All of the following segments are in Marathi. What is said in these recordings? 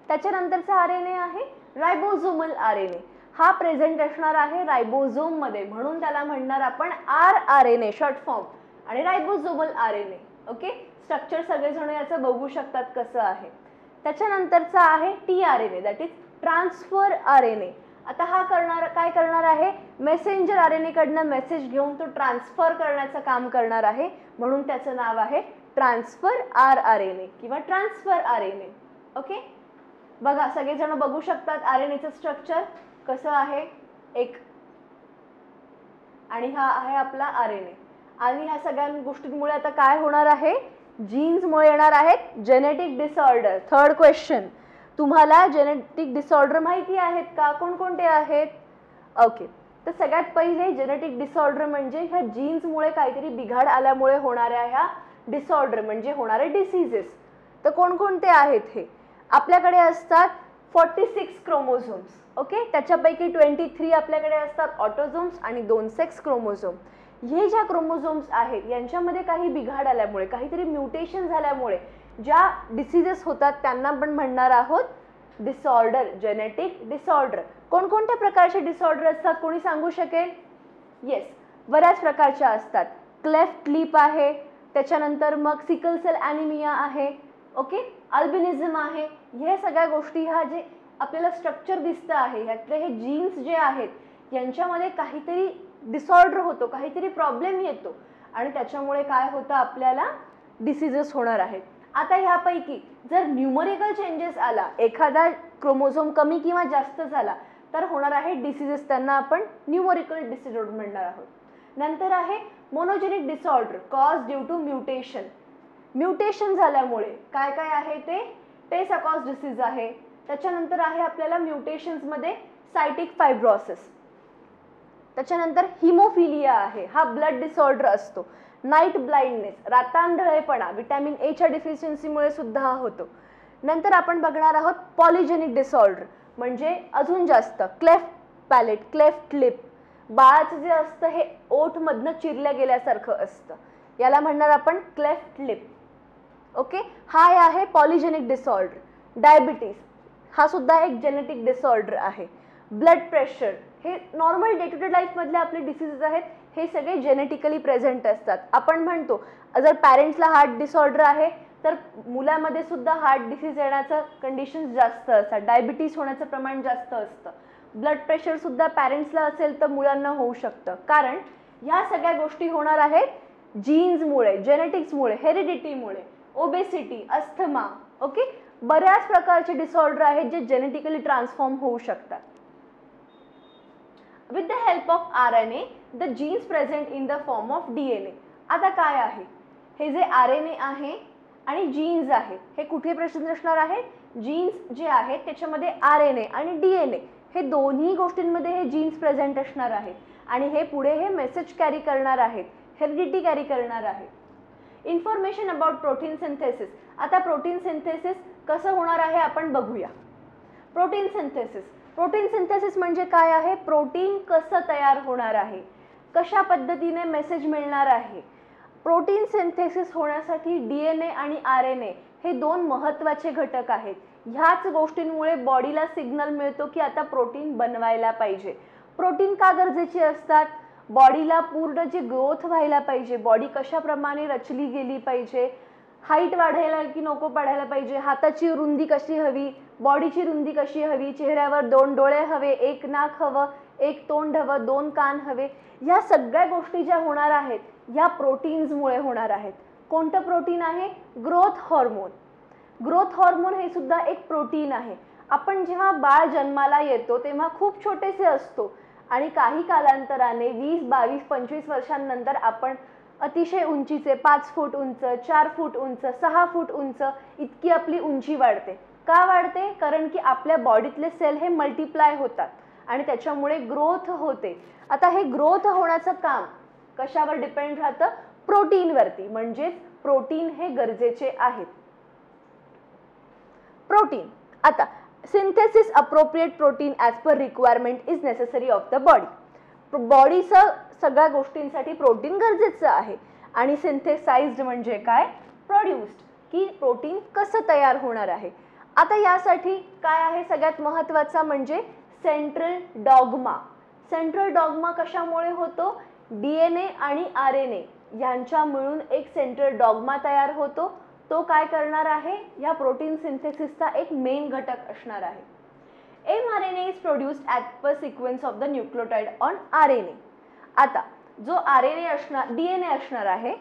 त्याच्यानंतरचा RNA आहे रायबोझोमल RNA. हा प्रेझेंट असणार आहे रायबोझोम मध्ये, म्हणून त्याला म्हणणार आपण rRNA शॉर्ट फॉर्म, आणि रायबोझोमल RNA. ओके, स्ट्रक्चर सगळेजण याचं बघू शकतात कसं आहे. त्याच्यानंतरचा आहे tRNA, that is transfer RNA. आता हा काय करणार आहे, मेसेंजर RNA कडनं मेसेज घेऊन तो ट्रान्सफर करण्याचं काम करणार आहे, म्हणून त्याचं नाव आहे ट्रान्सफर rRNA किंवा ट्रान्सफर RNA. ओके, बघा सगळेजण बघू शकतात RNAचं स्ट्रक्चर कसं आहे, एक, आणि हा आहे आपला RNA. आणि ह्या सगळ्या गोष्टींमुळे आता काय होणार आहे, जीन्समुळे येणार आहेत जेनेटिक डिसऑर्डर. थर्ड क्वेश्चन, तुम्हाला जेनेटिक डिसऑर्डर माहिती आहेत का, कोणकोणते आहेत? ओके, तर सगळ्यात पहिले जेनेटिक डिसऑर्डर म्हणजे ह्या जीन्समुळे काहीतरी बिघाड आल्यामुळे होणाऱ्या ह्या डिसऑर्डर म्हणजे होणारे डिसीजेस. तर कोणकोणते आहेत हे, आपल्याकडे असतात 46 क्रोमोझोम्स. ओके, त्याच्यापैकी 23 आपल्याकडे असतात ऑटोझोम्स आणि 2 सेक्स क्रोमोझोम. हे ज्या क्रोमोझोम्स आहेत यांच्यामध्ये काही बिघाड आल्यामुळे, काहीतरी म्युटेशन झाल्यामुळे ज्या डिसीजेस होतात त्यांना आपण म्हणणार आहोत डिसऑर्डर, जेनेटिक डिसऑर्डर. कोणकोणत्या प्रकारचे डिसऑर्डर असतात, कोणी सांगू शकेल? येस, बऱ्याच प्रकारच्या असतात. क्लेफ्ट लिप आहे, त्याच्यानंतर मग सिकल सेल ॲनिमिया आहे, ओके, अल्बिनिझम आहे. हे सगळ्या गोष्टी, हा जे आपल्याला स्ट्रक्चर दिसतं आहे ह्यातले हे जीन्स जे आहेत यांच्यामध्ये काहीतरी डिसऑर्डर होतो, काहीतरी प्रॉब्लेम येतो, आणि त्याच्यामुळे काय होतं, आपल्याला डिसीजेस होणार आहेत. आता ह्यापैकी जर न्यूमरिकल चेंजेस आला, एखादा क्रोमोझोम कमी किंवा जास्त झाला तर होणार आहे डिसीजेस, त्यांना आपण न्यूमरिकल डिसऑर्डर म्हणणार आहोत. नंतर आहे monogenic disorder cause due to mutation. Mutation झाल्यामुळे काय काय आहे ते टेसाकॉस डिसीज आहे. त्याच्यानंतर आहे आपल्याला म्युटेशन्समध्ये सायटिक फायब्रोसिस. त्याच्यानंतर हिमोफिलिया आहे, हा ब्लड डिसऑर्डर असतो. नाईट ब्लाइंडनेस, रातांधळेपणा, व्हिटॅमिन एच्या डिफिशियन्सीमुळे सुद्धा हा होतो. नंतर आपण बघणार आहोत पॉलिजेनिक डिसऑर्डर, म्हणजे अजून जास्त क्लेफ्ट पॅलेट, क्लेफ्ट लिप. बाळाचं जे असतं हे ओठमधनं चिरल्या गेल्यासारखं असतं, याला म्हणणार आपण क्लेफ्ट लिप. ओके, हा आहे पॉलिजेनिक डिसऑर्डर. डायबिटीज हा सुद्धा एक जेनेटिक डिसऑर्डर आहे. ब्लड प्रेशर, हे नॉर्मल डे टू डे लाईफमधले आपले डिसीजेस आहेत, हे सगळे जेनेटिकली प्रेझेंट असतात. आपण म्हणतो जर पॅरेंट्सला हार्ट डिसऑर्डर आहे तर मुलामध्ये सुद्धा हार्ट डिसीज येण्याचं कंडिशन्स जास्त असतात, डायबिटीज होण्याचं प्रमाण जास्त असतं. ब्लड प्रेशर सुद्धा पॅरेंट्सला असेल तर मुलांना होऊ शकतं, कारण ह्या सगळ्या गोष्टी होणार आहेत जीन्समुळे, जेनेटिक्समुळे, हेरिडिटीमुळे. ओबेसिटी, अस्थमा, ओके, बऱ्याच प्रकारचे डिसऑर्डर आहेत जे जेनेटिकली ट्रान्सफॉर्म होऊ शकतात. With the help of RNA the genes present in the form of DNA. आता काय आहे हे जे RNA आहे आणि जीन्स आहे हे कुठे प्रेझेंट असणार आहे, जीन्स जे आहेत त्याच्यामध्ये RNA आणि DNA हे दोन्ही गोष्टींमध्ये हे जीन्स प्रेझेंट असणार आहेत, आणि हे पुढे हे मेसेज कॅरी करणार आहेत, हेरिडिटी कॅरी करणार आहे. Information about protein synthesis. आता प्रोटीन सिंथेसिस कसं होणार आहे आपण बघूया. प्रोटीन सिंथेसिस, प्रोटीन सिंथेसिस म्हणजे काय आहे, प्रोटीन कसं तयार होणार आहे, कशा पद्धतीने मेसेज मिळणार आहे. प्रोटीन सिंथेसिस होण्यासाठी DNA आणि RNA हे दोन महत्त्वाचे घटक आहेत. ह्याच गोष्टींमुळे बॉडीला सिग्नल मिळतो की आता प्रोटीन बनवायला पाहिजे. प्रोटीन का गरजेची असतात, बॉडीला पूर्ण जी ग्रोथ व्हायला पाहिजे, बॉडी कशाप्रमाणे रचली गेली पाहिजे, हाईट वाढायला की नको वाढायला पाहिजे, हाताची रुंदी कशी हवी, बॉडीची रुंदी कशी हवी, चेहऱ्यावर 2 डोळे हवे, 1 नाक हवं, 1 तोंड हवं, 2 कान हवे, या सगळ्या गोष्टी ज्या होणार आहेत या प्रोटीन्समुळे होणार आहेत. कोणतं प्रोटीन आहे, ग्रोथ हॉर्मोन. ग्रोथ हॉर्मोन हे सुद्धा एक प्रोटीन आहे. आपण जेव्हा बाळ जन्माला येतो तेव्हा खूप छोटेसे असतो, आणि काही कालांतराने 20, 22, 25 वर्षांनंतर आपण अतिशय उंचीचे 5 फूट उंच, 4 फूट उंच, 6 फूट उंच इतकी आपली उंची वाढते. का वाढते, कारण की आपल्या बॉडीतले सेल हे मल्टिप्लाय होतात आणि त्याच्यामुळे ग्रोथ होते. आता हे ग्रोथ होण्याचं काम कशावर डिपेंड राहतं, प्रोटीनवरती. म्हणजेच प्रोटीन हे गरजेचे आहेत. प्रोटीन, आता synthesis appropriate protein as per requirement is necessary of the body. बॉडीचं सगळ्या गोष्टींसाठी प्रोटीन गरजेचं आहे. आणि सिंथेसाइज्ड म्हणजे काय, प्रोड्यूस्ड, की प्रोटीन कसं तयार होणार आहे. आता यासाठी काय आहे सगळ्यात महत्त्वाचा म्हणजे सेंट्रल डॉग्मा. सेंट्रल डॉग्मा कशामुळे होतो? DNA आणि RNA यांच्या मिळून एक सेंट्रल डॉग्मा तयार होतो. तो काय करणार आहे? या प्रोटीन सिंथेसिसचा एक मेन घटक असणार आहे. mRNA is produced as per sequence of the nucleotide on RNA. आता जो RNA असणार, DNA असणार आहे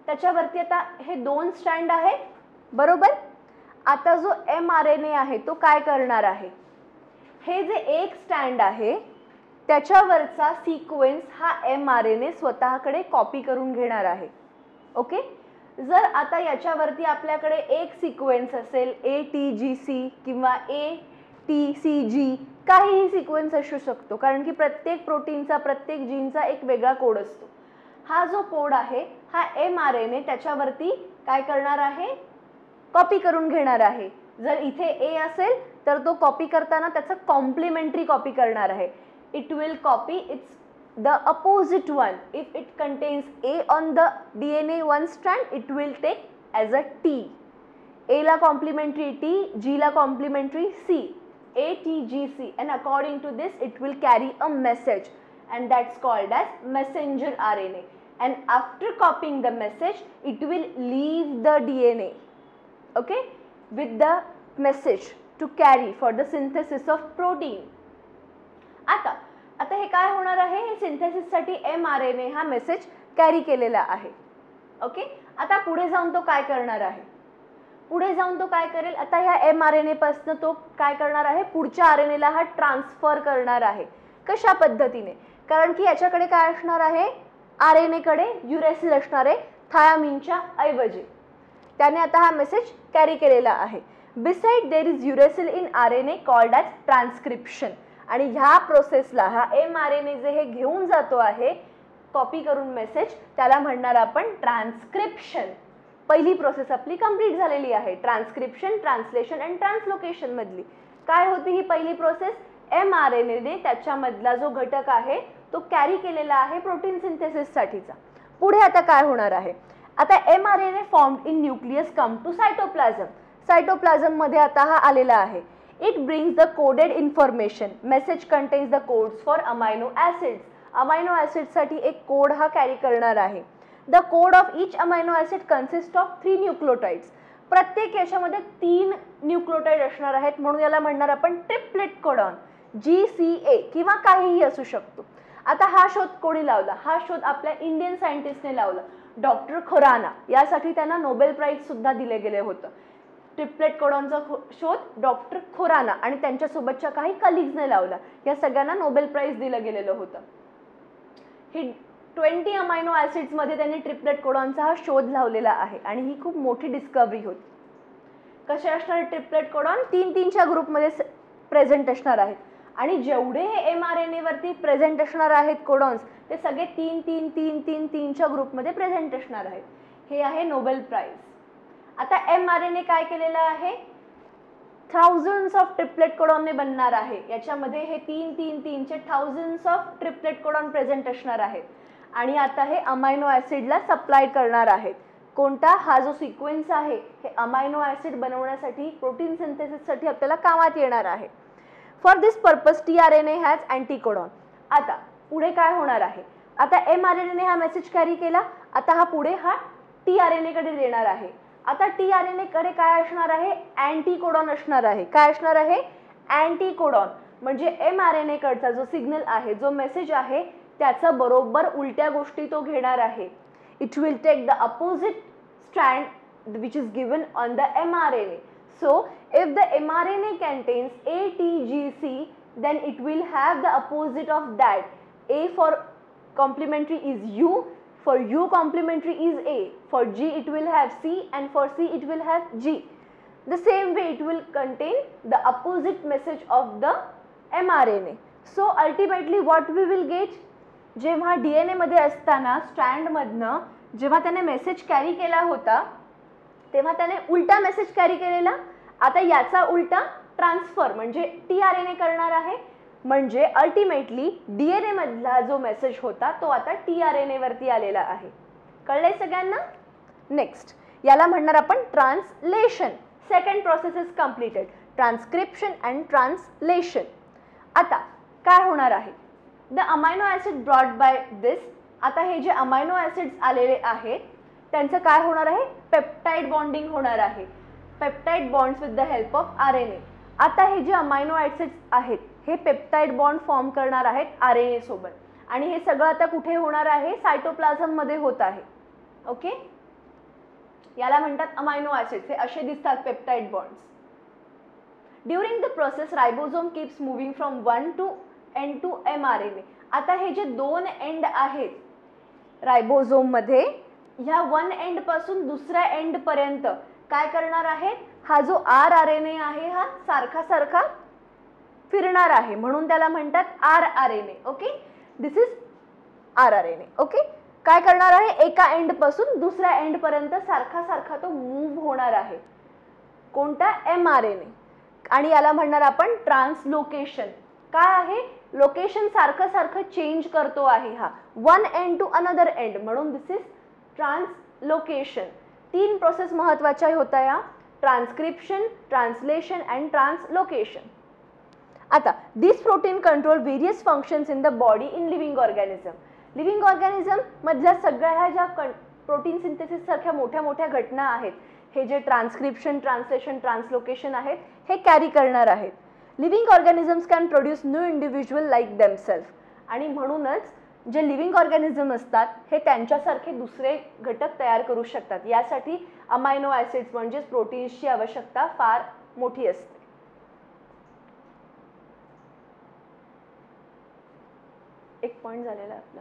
त्याच्यावरती आता हे 2 स्ट्रँड आहेत बरोबर. आता जो mRNA आहे तो काय करणार आहे? हे जे एक स्टँड आहे त्याच्यावरचा सिक्वेन्स हा mRNA स्वतःकडे कॉपी करून घेणार आहे. ओके. जर आता याच्यावरती आपल्याकडे एक सिक्वेन्स असेल ATGC किंवा ATCG, काहीही सिक्वेन्स असू शकतो कारण की प्रत्येक प्रोटीनचा प्रत्येक जीनचा एक वेगळा कोड असतो. हा जो कोड आहे हा mRNA त्याच्यावरती काय करणार आहे? कॉपी करून घेणार आहे. जर इथे A असेल तर तो कॉपी करताना त्याचा कॉम्प्लिमेंटरी कॉपी करणार आहे. It will copy its the opposite one. If it contains A on the DNA one strand, it will take as a T. A ला complementary T, G ला complementary C, ATGC, and according to this it will carry a message, and that's called as messenger RNA. And after copying the message, it will leave the DNA, okay, with the message to carry for the synthesis of protein. आता हे काय होणार आहे? हे सिंथेसिससाठी mRNA हा मेसेज कॅरी केलेला आहे. ओके. आता पुढे जाऊन तो काय करणार आहे? पुढे जाऊन तो काय करेल? आता ह्या mRNA पासून तो काय करणार आहे? पुढच्या RNA ला हा ट्रान्सफर करणार आहे. कशा पद्धतीने? कारण की याच्याकडे काय असणार आहे? RNA कडे युरेसिल असणार आहे थायामिनच्या ऐवजी. त्याने आता हा मेसेज कॅरी केलेला आहे. Beside there is uracil in RNA called as transcription. आणि ह्या प्रोसेसला हा mRNA जे हे घेऊन जातो आहे कॉपी करून मेसेज, त्याला म्हणणार आपण ट्रान्सक्रिप्शन. पहिली प्रोसेस आपली कंप्लीट झालेली आहे. ट्रान्सक्रिप्शन, ट्रान्सलेशन अँड ट्रान्सलोकेशन मधली काय होती ही पहिली प्रोसेस? mRNA ने त्याच्यामधला जो घटक आहे तो कॅरी केलेला आहे प्रोटीन सिंथेसिससाठीचा. पुढे आता काय होणार आहे? आता mRNA formed in nucleus come to cytoplasm. Cytoplasm मध्ये आता हा आलेला आहे. It brings the coded information. Message contains the codes for amino acids. Amino acids साठी एक कोड हा कॅरी करणार आहे. The code of each amino acid consists of 3 nucleotides. प्रत्येक याच्यामध्ये 3 न्यूक्लियोटाइड असणार आहेत म्हणून याला म्हणणार आपण ट्रिपलेट कोडॉन. GCA किंवा काहीही असू शकतो. आता हा शोध कोणी लावला? हा शोध आपल्या इंडियन सायंटिस्टने लावला, डॉक्टर खुराना. यासाठी त्यांना नोबेल प्राइज सुद्धा दिले गेले होतं. ट्रिपलेट कोडॉनचा शोध डॉक्टर खुराना आणि त्यांच्यासोबतच्या काही कलिग्सने लावला. या सगळ्यांना नोबेल प्राइज दिलं गेलेलं होतं. ही 20 अमायनो ॲसिड्स मध्ये त्यांनी ट्रिपलेट कोडॉनचा हा शोध लावलेला आहे आणि ही खूप मोठी डिस्कव्हरी होती. कसे असणार ट्रिपलेट कोडॉन? 3-3च्या ग्रुपमध्ये प्रेझेंट असणार आहेत आणि जेवढे हे mRNA वरती प्रेझेंट असणार आहेत कोडॉन्स ते सगळे 3-3-3-3-3च्या ग्रुपमध्ये प्रेझेंट असणार आहेत. हे आहे नोबेल प्राइज. आता mRNA काय केलेलं आहे? थाउजंड्स ऑफ ट्रिपलेट कोडॉनने बनणार आहे. याच्यामध्ये हे 3-3-3चे thousands of triplet codon present असणार आहेत आणि आता हे अमायनो ॲसिडला सप्लाय करणार आहेत. कोणता? हा जो सिक्वेन्स आहे हे अमायनो ॲसिड बनवण्यासाठी प्रोटीन सिंथेसिससाठी आपल्याला कामात येणार आहे. For this purpose tRNA has anticodon. आता पुढे काय होणार आहे? आता mRNA ने हा मेसेज कॅरी केला. आता हा पुढे हा tRNA कडे देणार आहे. आता tRNA कडे काय असणार आहे? अँटीकोडॉन असणार आहे. काय असणार आहे? अँटीकोडॉन. म्हणजे mRNA कडचा जो सिग्नल आहे, जो मेसेज आहे त्याचा बरोबर उलट्या गोष्टी तो घेणार आहे. It will take the opposite strand which is given on the mRNA. So if the mRNA contains ATGC, then it will have the opposite of that. A for complementary is U, for U complementary is A, for G it will have C, and for C it will have G. The same way it will contain the opposite message of the mRNA. So ultimately what we will get? जेव्हा DNA मध्ये असताना स्ट्रँड मधनं जेव्हा त्याने मेसेज कॅरी केला होता तेव्हा त्याने उलटा मेसेज कॅरी केलेला. आता याचा उलटा ट्रान्सफर म्हणजे tRNA करणार आहे. म्हणजे अल्टिमेटली DNA मधला जो मेसेज होता तो आता tRNA वरती आलेला आहे. कळलंय सगळ्यांना? नेक्स्ट याला म्हणणार आपण translation. Second process is completed, transcription and translation. आता काय होणार आहे, the amino acid brought by this. आता हे जे अमायनो ॲसिड्स आलेले आहेत त्यांचं काय होणार आहे, पेप्टाइड बॉन्डिंग होणार आहे, peptide bonds with the help of RNA. आता हे जे अमायनो ॲसिड्स आहेत हे पेप्टाइड बॉन्ड फॉर्म करणार आहेत RNA सोबत, आणि हे सगळं आता कुठे होणार आहे, सायटोप्लाझम मध्ये होत आहे. ओके, याला म्हणतात अमायनो ॲसिड्स. हे असे दिसतात peptide bonds. During the process ribosome keeps moving from one to end to mRNA. आता हे जे दोन एंड आहेत रायबोझोम मध्ये, ह्या वन एंड पासून दुसऱ्या एंड पर्यंत काय करणार आहेत, हा जो rRNA आहे हा सारखा सारखा फिरणार आहे, म्हणून त्याला म्हणतात rRNA. Okay, this is rRNA. Okay, काय करणार आहे, एका एंड पासून दुसऱ्या एंड पर्यंत सारखा सारखा तो मूव्ह होणार आहे, कोणता, mRNA. आणि याला म्हणणार आपण ट्रान्सलोकेशन. काय आहे, लोकेशन सारखं सारखं चेंज करतो आहे हा, one end to another end, म्हणून दिस इज ट्रान्सलोकेशन. 3 प्रोसेस महत्त्वाच्या होत्या या, ट्रान्स्क्रिप्शन, ट्रान्सलेशन अँड ट्रान्सलोकेशन. आता this protein control various functions in the body in living organism. Living organism मधल्या सगळ्या ह्या ज्या प्रोटीन सिंथेसिस सारख्या मोठ्या मोठ्या घटना आहेत, हे जे ट्रान्स्क्रिप्शन, ट्रान्सलेशन, ट्रान्सलोकेशन आहेत हे कॅरी करणार आहेत. Living organisms can produce new individual like themselves. आणि म्हणूनच जे लिव्हिंग ऑर्गॅनिझम असतात हे त्यांच्यासारखे दुसरे घटक तयार करू शकतात. यासाठी अमायनो ॲसिड्स म्हणजेच प्रोटीन्सची आवश्यकता फार मोठी असते. एक पॉइंट झालेला आपला.